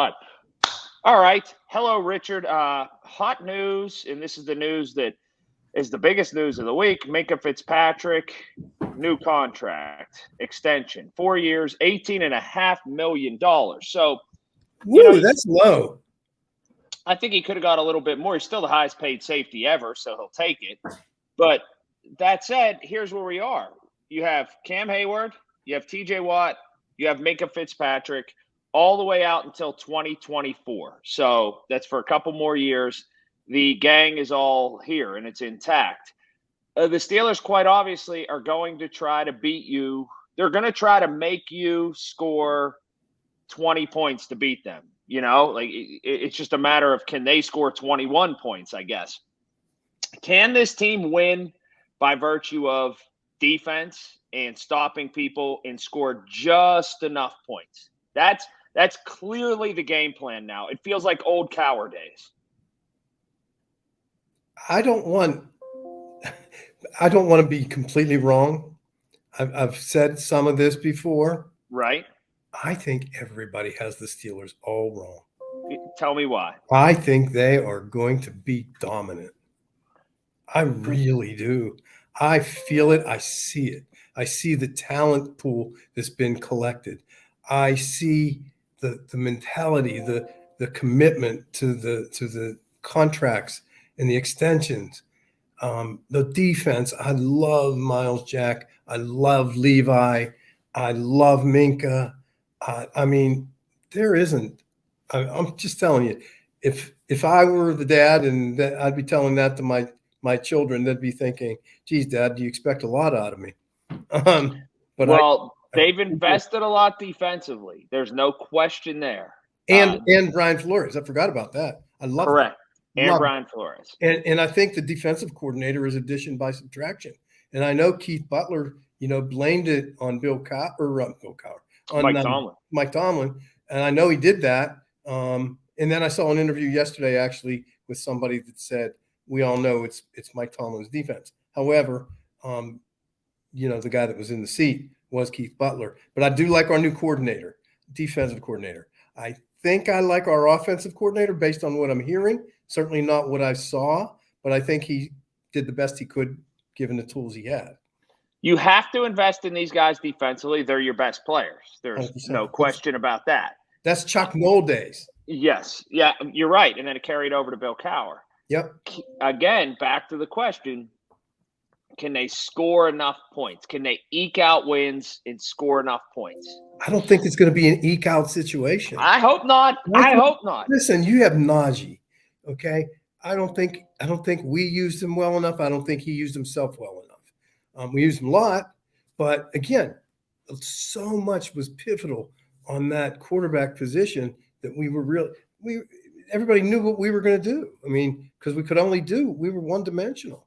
God. All right. Hello, Richard. Hot news, and this is the news that is the biggest news of the week. Minka Fitzpatrick, new contract extension, 4 years, $18.5 million. So, Woo, that's low. I think he could have got a little bit more. He's still the highest paid safety ever, so he'll take it. But that said, here's where we are. You have Cam Hayward, you have TJ Watt, you have Minka Fitzpatrick all the way out until 2024. So that's for a couple more years. The gang is all here and it's intact. The Steelers, quite obviously, are going to try to beat you. They're going to try to make you score 20 points to beat them. It's just a matter of can they score 21 points, I guess. Can this team win by virtue of defense and stopping people and score just enough points? That's clearly the game plan now. It feels like old Cowher days. I don't want to be completely wrong. I've said some of this before. Right. I think everybody has the Steelers all wrong. Tell me why. I think they are going to be dominant. I really do. I feel it. I see it. I see the talent pool that's been collected. I see the mentality, the commitment to the contracts and the extensions. The defense. I love Miles Jack. I love Levi. I love Minka. I mean, there isn't. I'm just telling you. If I were the dad and I'd be telling that to my children, they'd be thinking, "Geez, Dad, do you expect a lot out of me?" But they've invested a lot defensively. There's no question there. And Brian Flores, I forgot about that. I love correct. That. And love Brian Flores. And I think the defensive coordinator is addition by subtraction. And I know Keith Butler, blamed it on Mike Tomlin, and I know he did that. And then I saw an interview yesterday actually with somebody that said, we all know it's Mike Tomlin's defense. However, the guy that was in the seat was Keith Butler. But I do like our new coordinator, defensive coordinator. I think I like our offensive coordinator based on what I'm hearing. Certainly not what I saw, but I think he did the best he could given the tools he had. You have to invest in these guys defensively. They're your best players. There's 100%. No question about that. That's Chuck Noll days. Yes. Yeah, you're right. And then it carried over to Bill Cowher. Yep. Again, back to the question, can they score enough points? Can they eke out wins and score enough points? I don't think it's going to be an eke out situation. I hope not. I hope not. Listen, you have Najee, okay? I don't think we used him well enough. I don't think he used himself well enough. We used him a lot, but again, so much was pivotal on that quarterback position that everybody knew what we were going to do. I mean, because we were one-dimensional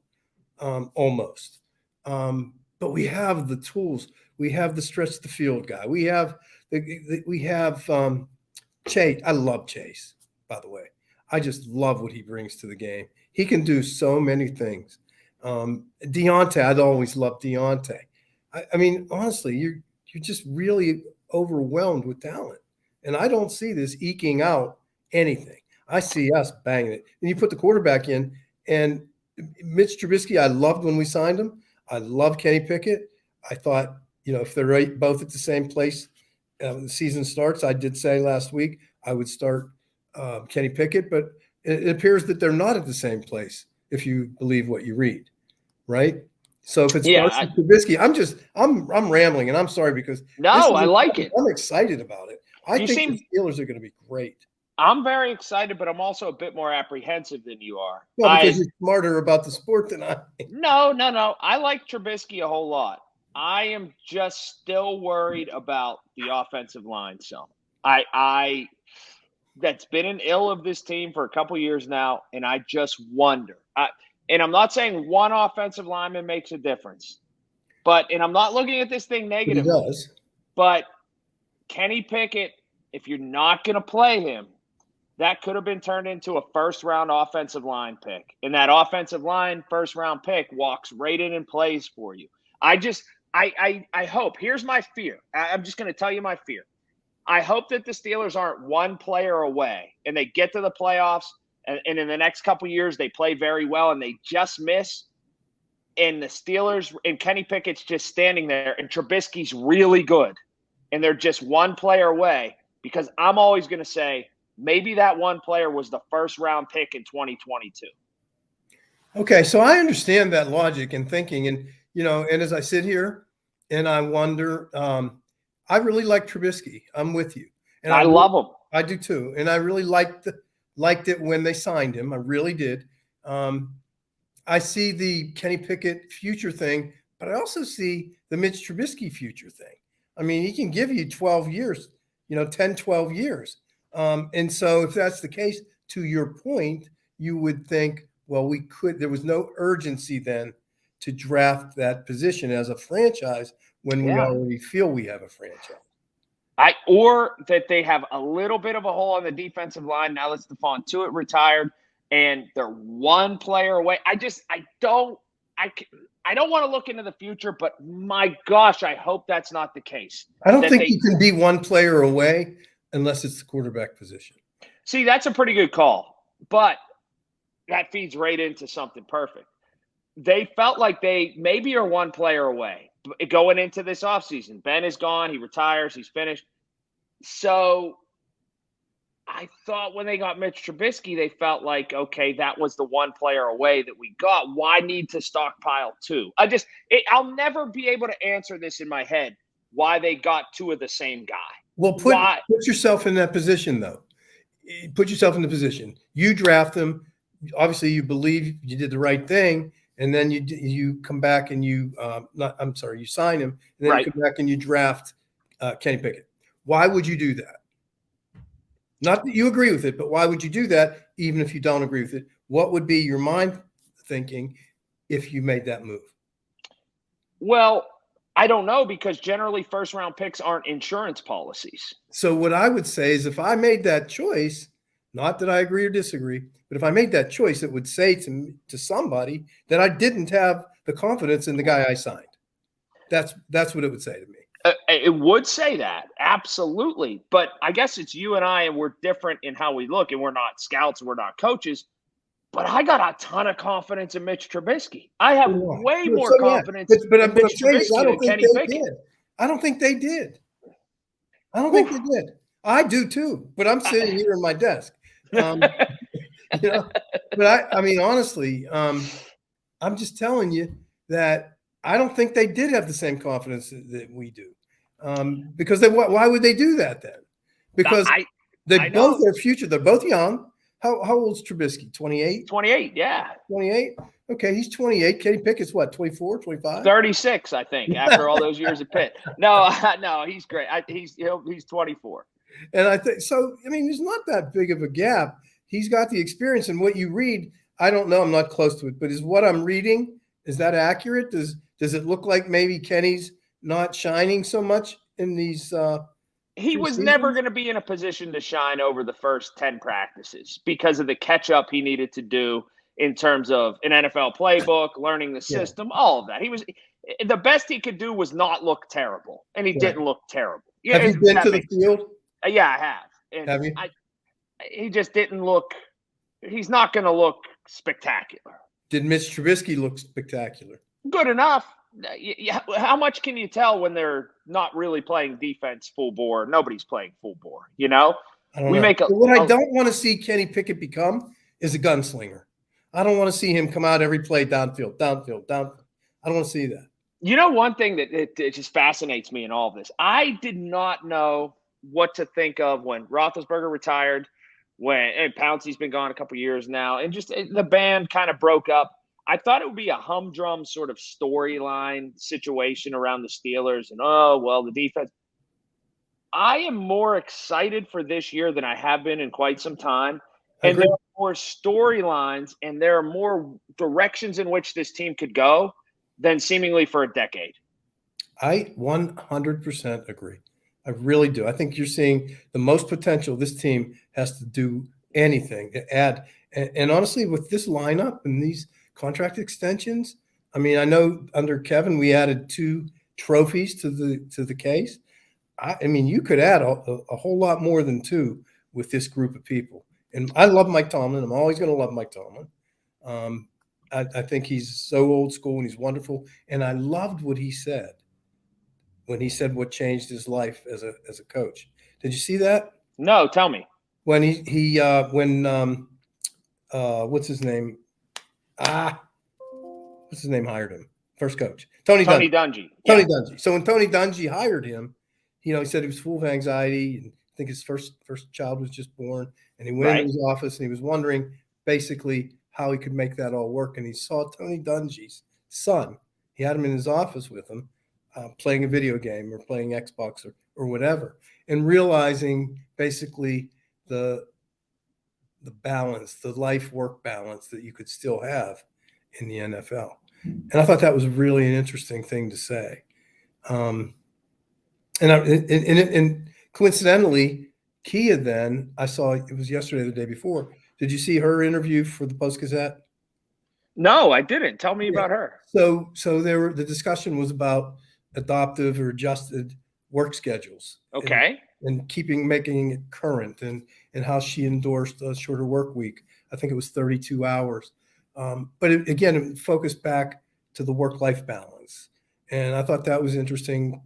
almost. But we have the tools. We have the stretch the field guy. We have Chase. I love Chase, by the way. I just love what he brings to the game. He can do so many things. Deontay, I'd always loved Deontay. I mean, honestly, you're just really overwhelmed with talent. And I don't see this eking out anything. I see us banging it. And you put the quarterback in, and Mitch Trubisky, I loved when we signed him. I love Kenny Pickett. I thought, if they're both at the same place, the season starts, I did say last week I would start Kenny Pickett, but it appears that they're not at the same place if you believe what you read, right? So if it's Trubisky, I'm rambling, and I'm sorry because I like it. I'm excited about it. I think the Steelers are going to be great. I'm very excited, but I'm also a bit more apprehensive than you are. Well, because you're smarter about the sport than I am. No. I like Trubisky a whole lot. I am just still worried about the offensive line. So that's been an ill of this team for a couple years now, and I just wonder. And I'm not saying one offensive lineman makes a difference, and I'm not looking at this thing negatively. He does. But Kenny Pickett, if you're not going to play him, that could have been turned into a first-round offensive line pick. And that offensive line first-round pick walks right in and plays for you. I hope. Here's my fear. I'm just going to tell you my fear. I hope that the Steelers aren't one player away and they get to the playoffs and in the next couple years they play very well and they just miss. And the Steelers and Kenny Pickett's just standing there and Trubisky's really good. And they're just one player away, because I'm always going to say maybe that one player was the first round pick in 2022. Okay, so I understand that logic and thinking, and and as I sit here and I wonder, I really like Trubisky. I'm with you, and I love him. I do too, and I really liked it when they signed him. I really did. I see the Kenny Pickett future thing, but I also see the Mitch Trubisky future thing. I mean, he can give you 12 years, 10, 12 years. And so if that's the case, to your point, you would think, well, there was no urgency then to draft that position as a franchise when we already feel we have a franchise. Or that they have a little bit of a hole on the defensive line now that Stephon Tuitt retired and they're one player away. I don't want to look into the future, but my gosh, I hope that's not the case. I don't think you can be one player away unless it's the quarterback position. See, that's a pretty good call, but that feeds right into something perfect. They felt like they maybe are one player away going into this offseason. Ben is gone. He retires. He's finished. So I thought when they got Mitch Trubisky, they felt like, okay, that was the one player away that we got. Why need to stockpile two? I'll never be able to answer this in my head, why they got two of the same guy. Well, put yourself in that position, though. Put yourself in the position. You draft them. Obviously, you believe you did the right thing, and then you come back and you sign him, and then you come back and you draft Kenny Pickett. Why would you do that? Not that you agree with it, but why would you do that even if you don't agree with it? What would be your mind thinking if you made that move? Well, I don't know, because generally first-round picks aren't insurance policies. So what I would say is if I made that choice, not that I agree or disagree, but if I made that choice, it would say to somebody that I didn't have the confidence in the guy I signed. That's what it would say to me. It would say that, absolutely. But I guess it's you and I, and we're different in how we look, and we're not scouts, and we're not coaches. But I got a ton of confidence in Mitch Trubisky. I have way more confidence in Mitch Trubisky than Kenny Pickett. I don't think they did. I do too, but I'm sitting here in my desk. But I mean, honestly, I'm just telling you that I don't think they did have the same confidence that we do. Because why would they do that then? Because they both are future. They're both young. How old's Trubisky? 28? 28, yeah. 28? Okay, he's 28. Kenny Pickett's what, 24, 25? 36, I think, after all those years at Pitt. No, he's great. He's 24. And I think so. I mean, there's not that big of a gap. He's got the experience, and what you read, I don't know. I'm not close to it, but is what I'm reading, is that accurate? Does it look like maybe Kenny's not shining so much in these? He was never going to be in a position to shine over the first 10 practices because of the catch up he needed to do in terms of an NFL playbook, learning the system, all of that. The best he could do was not look terrible, and he didn't look terrible. Have you been to the field? Yeah, I have. And have you? He just didn't look – he's not going to look spectacular. Did Mitch Trubisky look spectacular? Good enough. How much can you tell when they're not really playing defense full bore? Nobody's playing full bore, I don't know. What I don't want to see Kenny Pickett become is a gunslinger. I don't want to see him come out every play downfield. I don't want to see that. One thing that it just fascinates me in all of this, I did not know what to think of when Roethlisberger retired, when Pouncey's been gone a couple years now, and just the band kind of broke up. I thought it would be a humdrum sort of storyline situation around the Steelers and, the defense. I am more excited for this year than I have been in quite some time. And there are more storylines and there are more directions in which this team could go than seemingly for a decade. I 100% agree. I really do. I think you're seeing the most potential this team has to do anything to add. And honestly, with this lineup and these contract extensions, I mean, I know under Kevin we added 2 trophies to the case. I mean, you could add a whole lot more than two with this group of people. And I love Mike Tomlin. I'm always going to love Mike Tomlin. I think he's so old school and he's wonderful. And I loved what he said when he said what changed his life as a coach. Did you see that? No, tell me. When what's his name? What's his name hired him? First coach, Tony Dungy. Tony Dungy. So when Tony Dungy hired him, he said he was full of anxiety, and I think his first child was just born, and he went into his office and he was wondering basically how he could make that all work. And he saw Tony Dungy's son. He had him in his office with him, playing a video game or playing Xbox or whatever, and realizing basically the balance, the life-work balance that you could still have in the NFL. And I thought that was really an interesting thing to say. And coincidentally, Kia then, I saw, it was yesterday or the day before. Did you see her interview for the Post-Gazette? No, I didn't. Tell me about her. So the discussion was about adoptive or adjusted work schedules. Okay. And making it current, and how she endorsed a shorter work week. I think it was 32 hours. But it focused back to the work-life balance. And I thought that was interesting.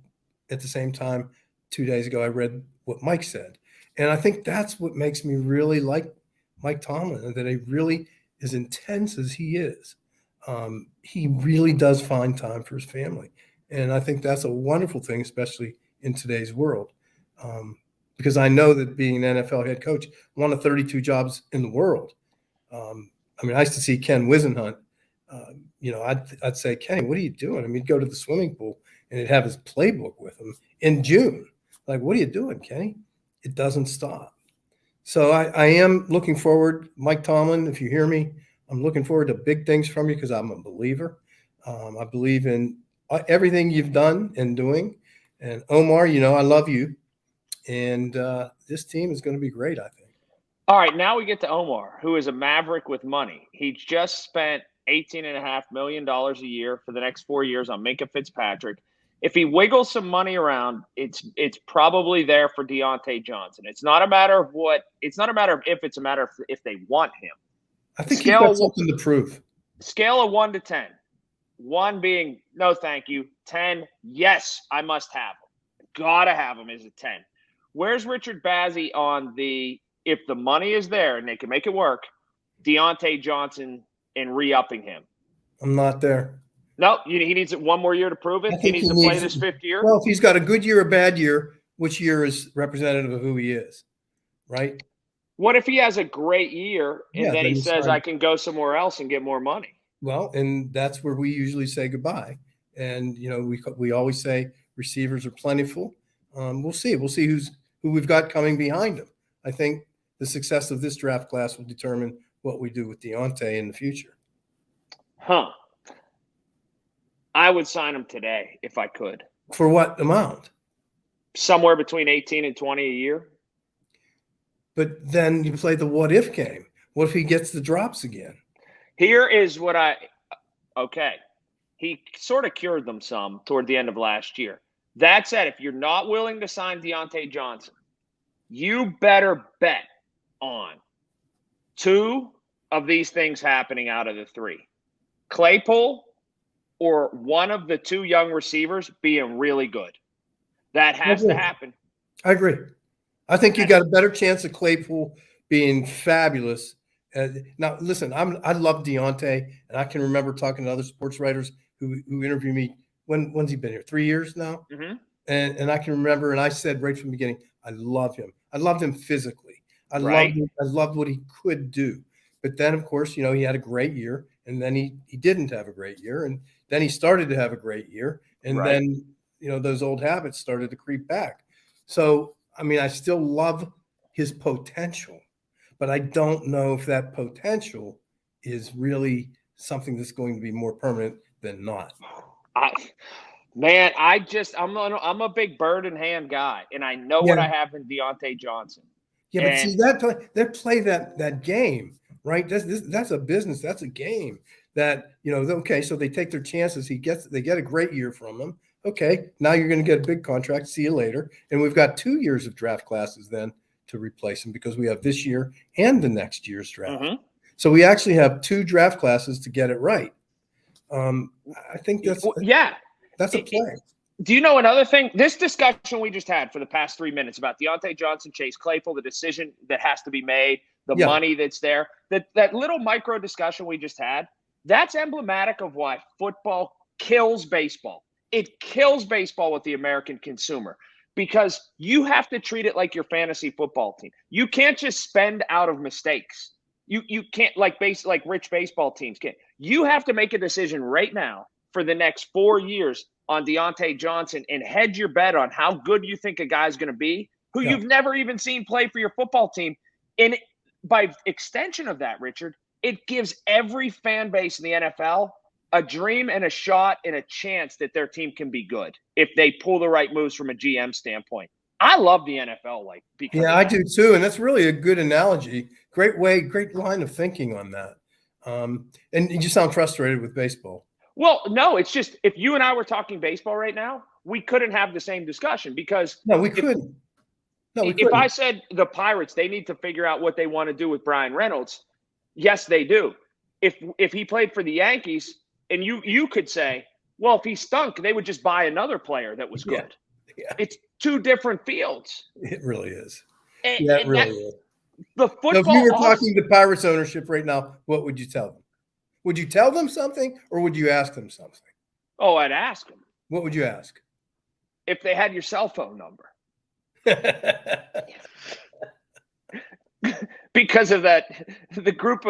At the same time, 2 days ago, I read what Mike said. And I think that's what makes me really like Mike Tomlin, that he really, as intense as he is, he really does find time for his family. And I think that's a wonderful thing, especially in today's world. Because I know that being an NFL head coach, one of 32 jobs in the world. I mean, I used to see Ken Wisenhunt. I'd say, Kenny, what are you doing? I mean, he'd go to the swimming pool and he'd have his playbook with him in June. Like, what are you doing, Kenny? It doesn't stop. So I am looking forward, Mike Tomlin, if you hear me, I'm looking forward to big things from you because I'm a believer. I believe in everything you've done and doing. And Omar, I love you. And this team is going to be great, I think. All right, now we get to Omar, who is a maverick with money. He just spent $18.5 million a year for the next 4 years on Minkah Fitzpatrick. If he wiggles some money around, it's probably there for Deontay Johnson. It's not a matter of what. It's not a matter of if. It's a matter of if they want him. I think he's got something to prove. Scale of 1 to 10. 1 being no, thank you. 10, yes, I must have him. Gotta have him is a 10. Where's Richard Bazzy on the if the money is there and they can make it work, Deontay Johnson and re-upping him? I'm not there. No, he needs it 1 more year to prove it. He needs to play this 5th year. Well, if he's got a good year or bad year, which year is representative of who he is, right? What if he has a great year and then he says, I can go somewhere else and get more money? Well, and that's where we usually say goodbye. And, we always say receivers are plentiful. We'll see. We'll see who we've got coming behind him. I think the success of this draft class will determine what we do with Deontay in the future. I would sign him today if I could. For what amount? Somewhere between 18 and 20 a year. But then you play the what if game. What if he gets the drops again? Here is what he sort of cured them some toward the end of last year. That said, if you're not willing to sign Deontay Johnson, you better bet on 2 of these things happening out of the 3. Claypool or one of the 2 young receivers being really good. That has to happen. I agree. I think you got a better chance of Claypool being fabulous. Now, listen, I love Deontay, and I can remember talking to other sports writers who interviewed me. When's he been here? 3 years now? Mm-hmm. And I can remember, and I said right from the beginning, I love him. I loved him physically. I loved what he could do. But then, of course, he had a great year, and then he didn't have a great year, and then he started to have a great year, and then those old habits started to creep back. So, I mean, I still love his potential, but I don't know if that potential is really something that's going to be more permanent than not. I'm a big bird in hand guy, and I know what I have in Deontay Johnson. Yeah, but see they play that game, right? That's a business. That's a game that okay. So they take their chances. They get a great year from him. Okay, now you're going to get a big contract. See you later. And we've got 2 years of draft classes then to replace him because we have this year and the next year's draft. Mm-hmm. So we actually have 2 draft classes to get it right. I think that's a play. Do you know another thing? This discussion we just had for the past 3 minutes about Deontay Johnson, Chase Claypool, the decision that has to be made, the money that's there, that little micro discussion we just had, that's emblematic of why football kills baseball. It kills baseball with the American consumer because you have to treat it like your fantasy football team. You can't just spend out of mistakes. You can't like rich baseball teams can't. You have to make a decision right now for the next 4 years on Deontay Johnson and hedge your bet on how good you think a guy's going to be who you've never even seen play for your football team. And by extension of that, Richard, it gives every fan base in the NFL a dream and a shot and a chance that their team can be good if they pull the right moves from a GM standpoint. I love the NFL because I do too, and that's really a good analogy. Great line of thinking on that. And you sound frustrated with baseball. Well, no, it's just if you and I were talking baseball right now, we couldn't have the same discussion because we couldn't. If I said the Pirates, they need to figure out what they want to do with Brian Reynolds. Yes, they do. If he played for the Yankees, and you could say, well, if he stunk, they would just buy another player that was good. Yeah. It's 2 different fields. It really is. It really is. The football. So if you were talking to Pirates ownership right now, what would you tell them? Would you tell them something or would you ask them something? Oh, I'd ask them. What would you ask? If they had your cell phone number. Because of that, the group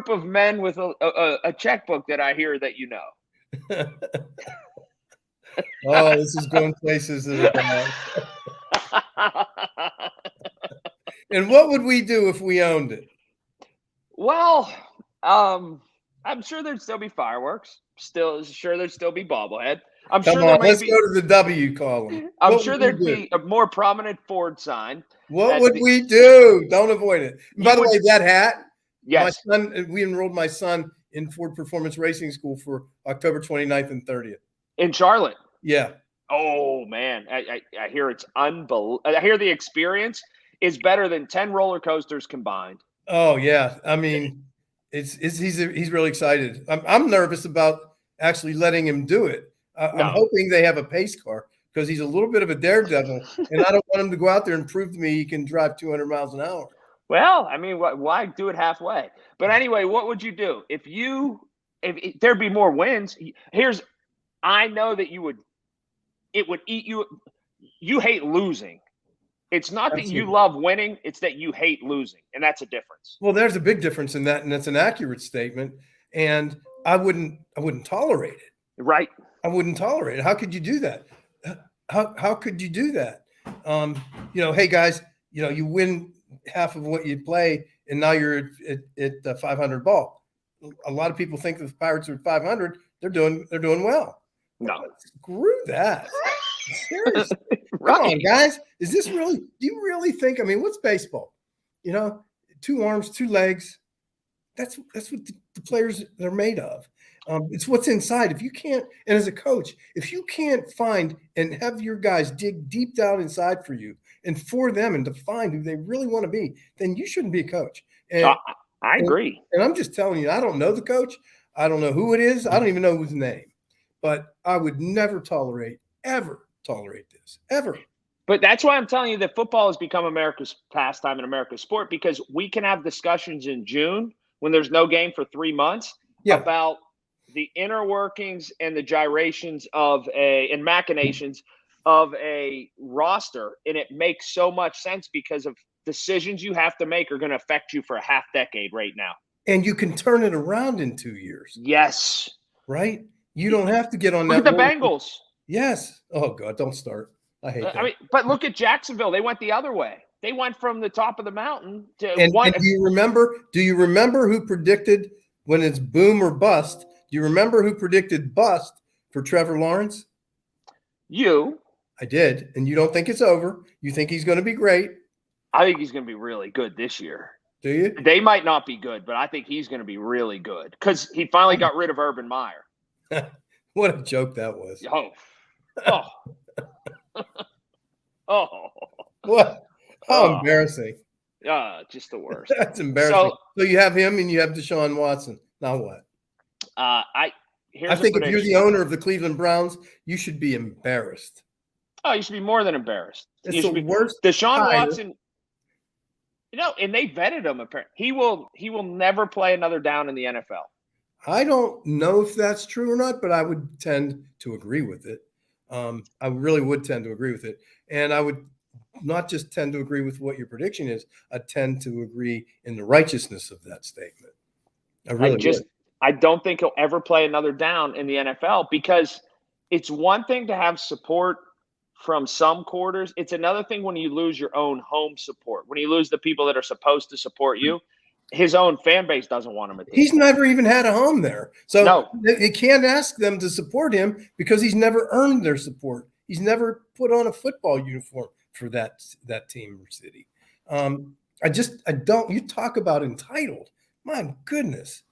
of men with a checkbook that I hear that you know. Oh, this is going places. And what would we do if we owned it? Well, I'm sure there'd still be fireworks. Sure there'd still be bobblehead. Let's go to the W column. I'm sure there'd be a more prominent Ford sign. What would we do? Don't avoid it. By the way, that hat. Yes. We enrolled my son in Ford Performance Racing School for October 29th and 30th. In Charlotte? Yeah. Oh, man. I hear it's unbelievable. I hear the experience is better than 10 roller coasters combined. Oh, yeah. I mean, he's really excited. I'm nervous about actually letting him do it. I'm hoping they have a pace car because he's a little bit of a daredevil, and I don't want him to go out there and prove to me he can drive 200 miles an hour. Well, I mean, why do it halfway? But anyway, what would you do if there'd be more wins? I know that it would eat you. You hate losing. It's not that you love winning; it's that you hate losing, and that's a difference. Well, there's a big difference in that, and that's an accurate statement. And I wouldn't tolerate it. Right. I wouldn't tolerate it. How could you do that? How could you do that? Hey guys, you win half of what you play, and now you're at 500 ball. A lot of people think that the Pirates are at 500. They're doing well. No, screw that. Seriously, right. Come on, guys. Is this really? Do you really think? I mean, what's baseball? 2 arms, 2 legs. That's what the players are made of. It's what's inside. If you can't, and as a coach, if you can't find and have your guys dig deep down inside for you and for them and to find who they really want to be, then you shouldn't be a coach. And I agree. And I'm just telling you, I don't know the coach. I don't know who it is. I don't even know his name. But I would never ever tolerate this, ever. But that's why I'm telling you that football has become America's pastime and America's sport, because we can have discussions in June when there's no game for 3 months about the inner workings and the gyrations and machinations of a roster. And it makes so much sense because of decisions you have to make are going to affect you for a half decade right now. And you can turn it around in 2 years. Yes. Right? You don't have to get on that. Look at the Bengals. Yes. Oh, God, don't start. I hate that. But look at Jacksonville. They went the other way. They went from the top of the mountain to and do you remember who predicted when it's boom or bust? Do you remember who predicted bust for Trevor Lawrence? You. I did. And you don't think it's over. You think he's going to be great. I think he's going to be really good this year. Do you? They might not be good, but I think he's going to be really good because he finally got rid of Urban Meyer. What a joke that was. Oh, Oh, oh, What? How oh, embarrassing. just the worst. That's embarrassing. So, So you have him and you have Deshaun Watson. Now what? I I here's a think if you're the prediction. owner of the Cleveland Browns, you should be embarrassed. Oh, you should be more than embarrassed. It's You the should be worst Deshaun hire. Watson. And they vetted him. Apparently, he will never play another down in the NFL. I don't know if that's true or not, but I would tend to agree with it. I really would tend to agree with it. And I would not just tend to agree with what your prediction is, I tend to agree in the righteousness of that statement. I I really would. just I don't think he'll ever play another down in the NFL because it's one thing to have support from some quarters. It's another thing when you lose your own home support. When you lose the people that are supposed to support you, his own fan base doesn't want him at this He's point. never even had a home there. So No. you can't ask them to support him because he's never earned their support. He's never put on a football uniform for that team or city. I don't. You talk about entitled. My goodness.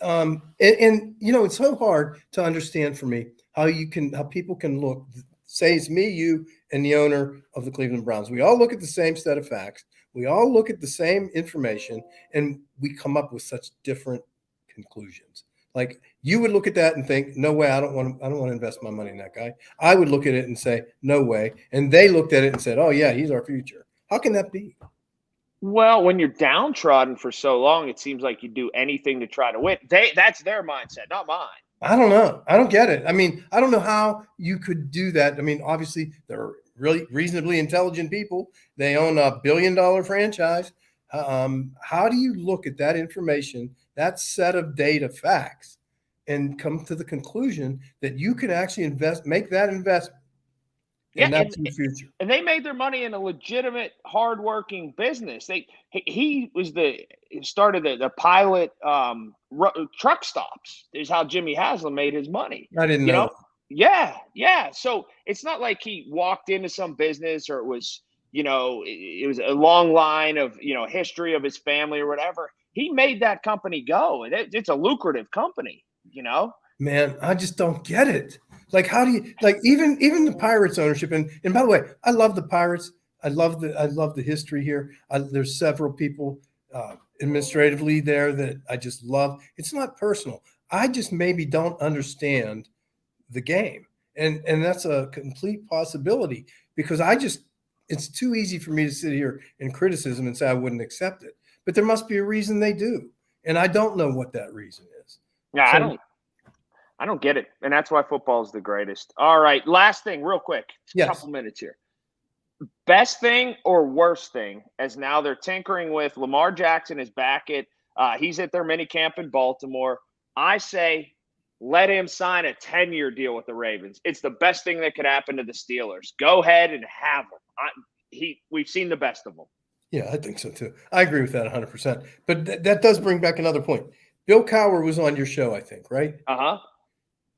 And it's so hard to understand for me how people can look. Say it's me, you, and the owner of the Cleveland Browns. We all look at the same set of facts. We all look at the same information, and we come up with such different conclusions. Like you would look at that and think, "No way! I don't want to invest my money in that guy." I would look at it and say, "No way!" And they looked at it and said, "Oh yeah, he's our future." How can that be? Well, when you're downtrodden for so long, it seems like you do anything to try to win. That's their mindset, not mine. I don't know. I don't get it. I mean, I don't know how you could do that. I mean, obviously, they're really reasonably intelligent people. They own a billion-dollar franchise. How do you look at that information, that set of data facts, and come to the conclusion that you can actually make that investment, Yeah, and and that's your future? and they made their money in a legitimate, hardworking business. He was the started the pilot truck stops. Is how Jimmy Haslam made his money. I didn't You know know, that. yeah, yeah. So it's not like he walked into some business or it was it was a long line of history of his family or whatever. He made that company go, and it's a lucrative company. Man, I just don't get it. Like, how do you like even the Pirates ownership? And by the way, I love the Pirates. I love the history here. There's several people administratively there that I just love. It's not personal. I just maybe don't understand the game, and that's a complete possibility because it's too easy for me to sit here in criticism and say I wouldn't accept it. But there must be a reason they do, and I don't know what that reason is. Yeah, I So don't get it, and that's why football is the greatest. All right, last thing, real quick, a yes. couple minutes here. Best thing or worst thing, as now they're tinkering with Lamar Jackson is back at he's at their mini camp in Baltimore. I say let him sign a 10-year deal with the Ravens. It's the best thing that could happen to the Steelers. Go ahead and have him. We've seen the best of him. Yeah, I think so too. I agree with that 100%. But that does bring back another point. Bill Cowher was on your show, I think, right? Uh-huh.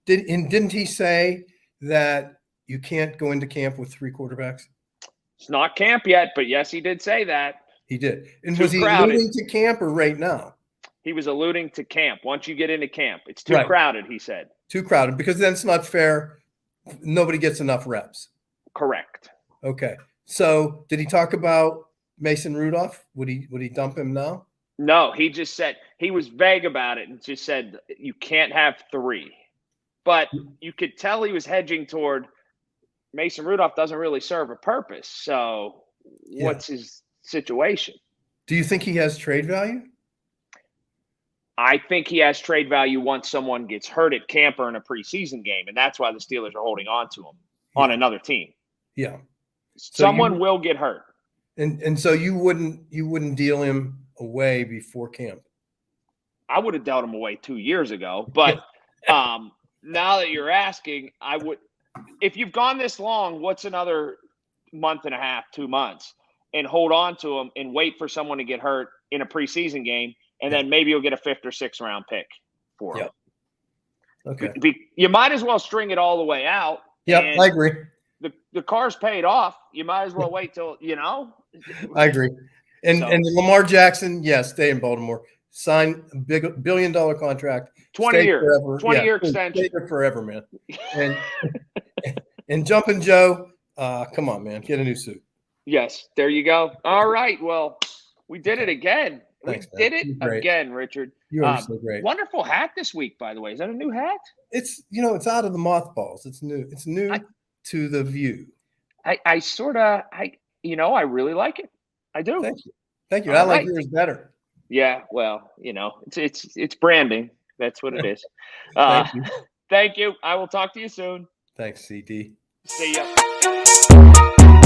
Didn't he say that you can't go into camp with 3 quarterbacks? It's not camp yet, but yes, he did say that. He did. And Too was he crowded. alluding to camp or right now? He was alluding to camp. Once you get into camp, it's too Right. crowded, he said. Too crowded because then it's not fair. Nobody gets enough reps. Correct. Okay. So did he talk about Mason Rudolph? Would he dump him now? No, he just said he was vague about it and just said you can't have 3. But you could tell he was hedging toward Mason Rudolph doesn't really serve a purpose. So what's his situation? Do you think he has trade value? I think he has trade value once someone gets hurt at camp or in a preseason game, and that's why the Steelers are holding on to him on another team. Yeah. Someone will get hurt. And so you wouldn't deal him away before camp. I would have dealt him away 2 years ago, but now that you're asking, I would. If you've gone this long, what's another month and a half, 2 months, and hold on to him and wait for someone to get hurt in a preseason game, and then maybe you'll get a 5th or 6th round pick for him. Okay. You might as well string it all the way out. Yeah, I agree. The car's paid off. You might as well wait till I agree. And Lamar Jackson, stay in Baltimore. Sign a big $1 billion contract. 20-year, forever. 20-year extension. Stay there forever, man. And Jumpin' Joe, come on, man, get a new suit. Yes, there you go. All right. Well, we did it Okay. again. Thanks, We man. did it You're great. again, Richard. You are so great. Wonderful hat this week, by the way. Is that a new hat? It's it's out of the mothballs. It's new. It's new to the view. I sort of I really like it. I do. Thank you. Thank you. All I like right. yours better. Yeah. Well, it's branding. That's what it is. Thank you. Thank you. I will talk to you soon. Thanks, CD. See ya.